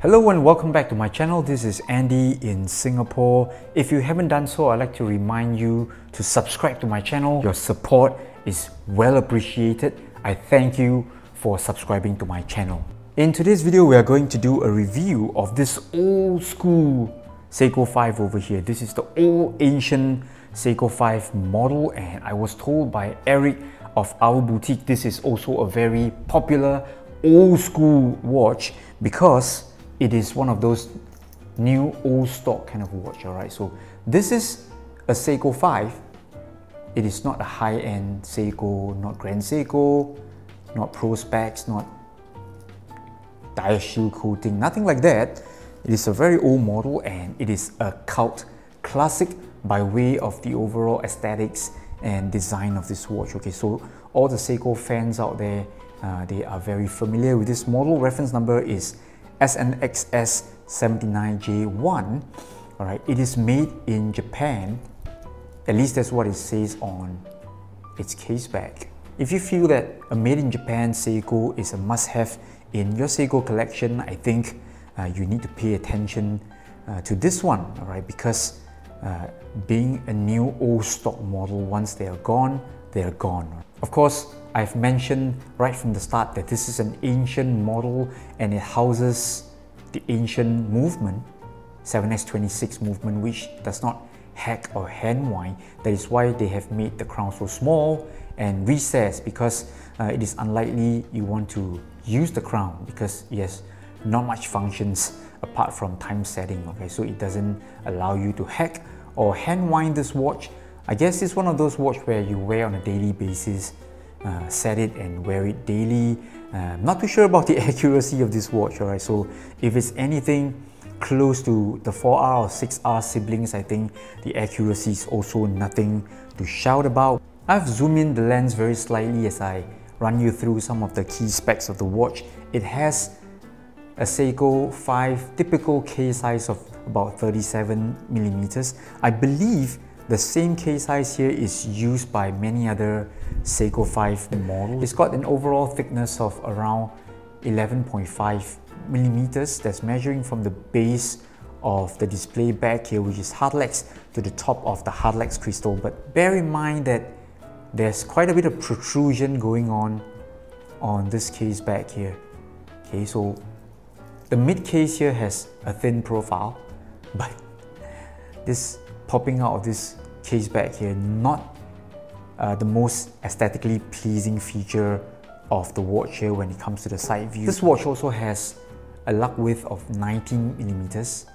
Hello and welcome back to my channel. This is Andy in Singapore. If you haven't done so, I'd like to remind you to subscribe to my channel. Your support is well appreciated. I thank you for subscribing to my channel. In today's video, we are going to do a review of this old school Seiko 5 over here. This is the old ancient Seiko 5 model, and I was told by Eric of our boutique this is also a very popular old school watch because it is one of those new old stock kind of watch. Alright, so this is a Seiko 5. It is not a high-end Seiko, not Grand Seiko, not Pro Specs, not Diashield coating, nothing like that. It is a very old model and it is a cult classic by way of the overall aesthetics and design of this watch. Okay, so all the Seiko fans out there, they are very familiar with this model. Reference number is SNXS79J1. Alright, it is made in Japan. At least that's what it says on its case back. If you feel that a made in Japan Seiko is a must-have in your Seiko collection, I think you need to pay attention to this one, alright, because being a new old stock model, once they are gone, they are gone. Of course, I've mentioned right from the start that this is an ancient model and it houses the ancient movement, 7S26 movement, which does not hack or hand wind. That is why they have made the crown so small and recessed, because it is unlikely you want to use the crown because it has not much functions apart from time setting. Okay, so it doesn't allow you to hack or hand wind this watch. I guess it's one of those watch where you wear on a daily basis, set it and wear it daily. Not too sure about the accuracy of this watch. Alright, so if it's anything close to the 4R or 6R siblings, I think the accuracy is also nothing to shout about. I've zoomed in the lens very slightly as I run you through some of the key specs of the watch. It has a Seiko 5 typical case size of about 37mm. I believe the same case size here is used by many other Seiko 5 models. It's got an overall thickness of around 11.5mm. That's measuring from the base of the display back here, which is hardlex, to the top of the hardlex crystal. But bear in mind that there's quite a bit of protrusion going on this case back here. Okay, so the mid case here has a thin profile, but this popping out of this case back here, not the most aesthetically pleasing feature of the watch here when it comes to the side view. This watch also has a lug width of 19mm.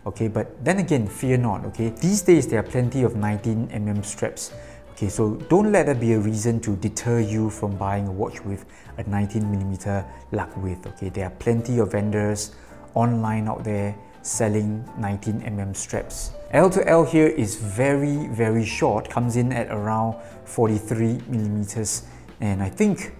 Okay, but then again, fear not. Okay, these days there are plenty of 19mm straps. Okay, so don't let that be a reason to deter you from buying a watch with a 19mm lug width. Okay, there are plenty of vendors online out there selling 19mm straps. L to L here is very short, comes in at around 43mm, and I think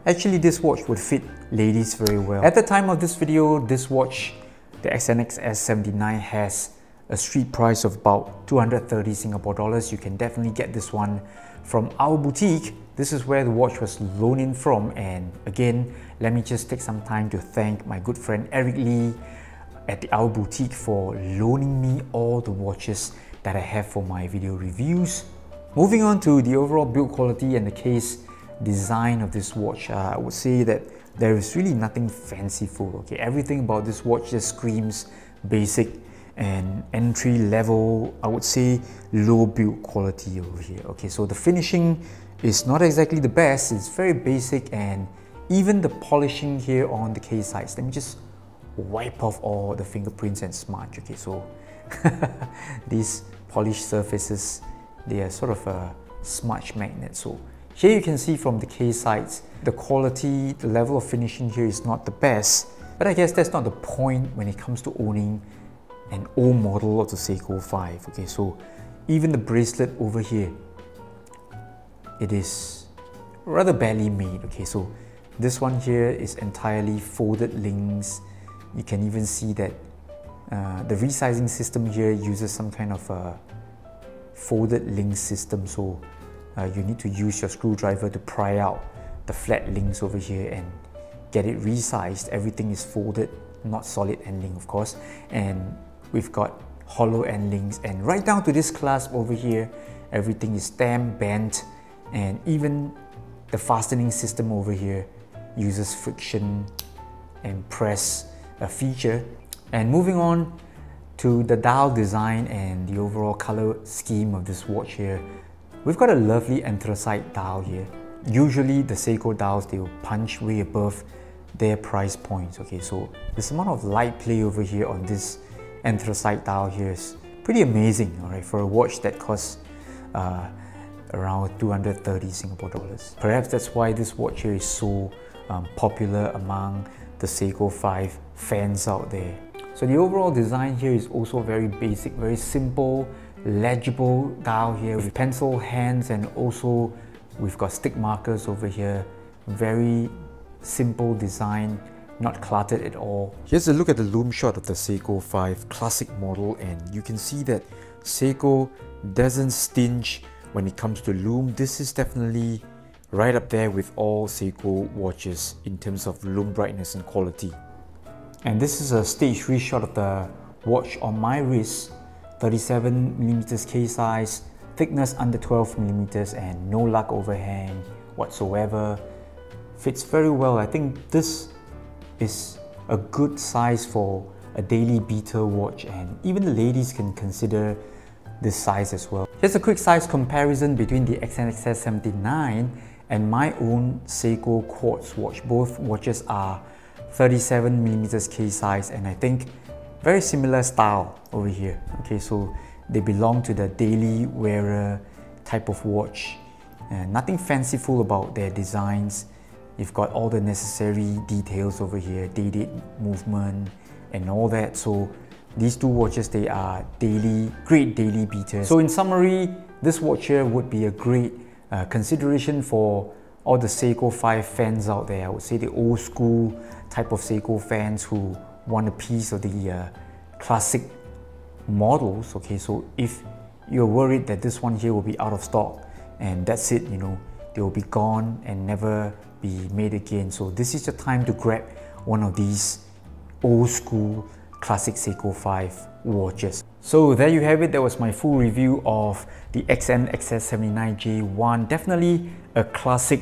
actually this watch would fit ladies very well. At the time of this video, this watch, the SNXS79, has a street price of about 230 Singapore dollars. You can definitely get this one from our boutique. This is where the watch was loaned in from, and again, let me just take some time to thank my good friend Eric Lee at our boutique for loaning me all the watches that I have for my video reviews. Moving on to the overall build quality and the case design of this watch, I would say that there is really nothing fanciful. Okay, everything about this watch just screams basic and entry level, I would say low build quality over here. Okay, so the finishing is not exactly the best, it's very basic, and even the polishing here on the case sides, let me just wipe off all the fingerprints and smudge. Okay, so these polished surfaces, they are sort of a smudge magnet. So here you can see from the case sides, the quality, the level of finishing here is not the best, but I guess that's not the point when it comes to owning an old model of the Seiko 5. Okay, so even the bracelet over here, it is rather badly made. Okay, so this one here is entirely folded links. You can even see that the resizing system here uses some kind of a folded link system, so you need to use your screwdriver to pry out the flat links over here and get it resized. Everything is folded not solid ending of course, and we've got hollow endings, and right down to this clasp over here, everything is stamped, bent, and even the fastening system over here uses friction and press feature. And moving on to the dial design and the overall color scheme of this watch here, we've got a lovely anthracite dial here. Usually the Seiko dials, they will punch way above their price points. Okay, so this amount of light play over here on this anthracite dial here is pretty amazing, all right, for a watch that costs around 230 Singapore dollars. Perhaps that's why this watch here is so popular among the Seiko 5 fans out there. So the overall design here is also very basic, very simple, legible dial here with pencil hands, and also we've got stick markers over here. Very simple design, not cluttered at all. Here's a look at the Lume shot of the Seiko 5 classic model, and you can see that Seiko doesn't stinge when it comes to Lume. This is definitely right up there with all Seiko watches in terms of lume brightness and quality. And this is a stage 3 shot of the watch on my wrist. 37mm case size, thickness under 12mm, and no lug overhang whatsoever. Fits very well. I think this is a good size for a daily beater watch, and even the ladies can consider this size as well. Here's a quick size comparison between the SNXS79 and my own Seiko quartz watch. Both watches are 37mm case size, and I think very similar style over here. Okay, so they belong to the daily wearer type of watch, and nothing fanciful about their designs. You've got all the necessary details over here, date movement and all that. So these two watches, they are great daily beaters. So in summary, this watch here would be a great consideration for all the Seiko 5 fans out there. I would say the old school type of Seiko fans who want a piece of the classic models. Okay, so if you're worried that this one here will be out of stock and that's it, you know, they will be gone and never be made again. So this is the time to grab one of these old school classic Seiko 5 watches. So there you have it. That was my full review of the SNXS79J1. Definitely a classic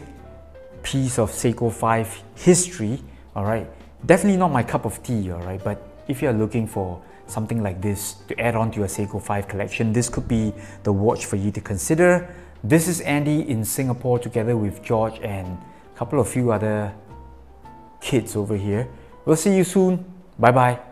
piece of Seiko 5 history. All right, definitely not my cup of tea. All right, but if you're looking for something like this to add on to your Seiko 5 collection, this could be the watch for you to consider. This is Andy in Singapore together with George and a couple of few other kids over here. We'll see you soon. Bye bye.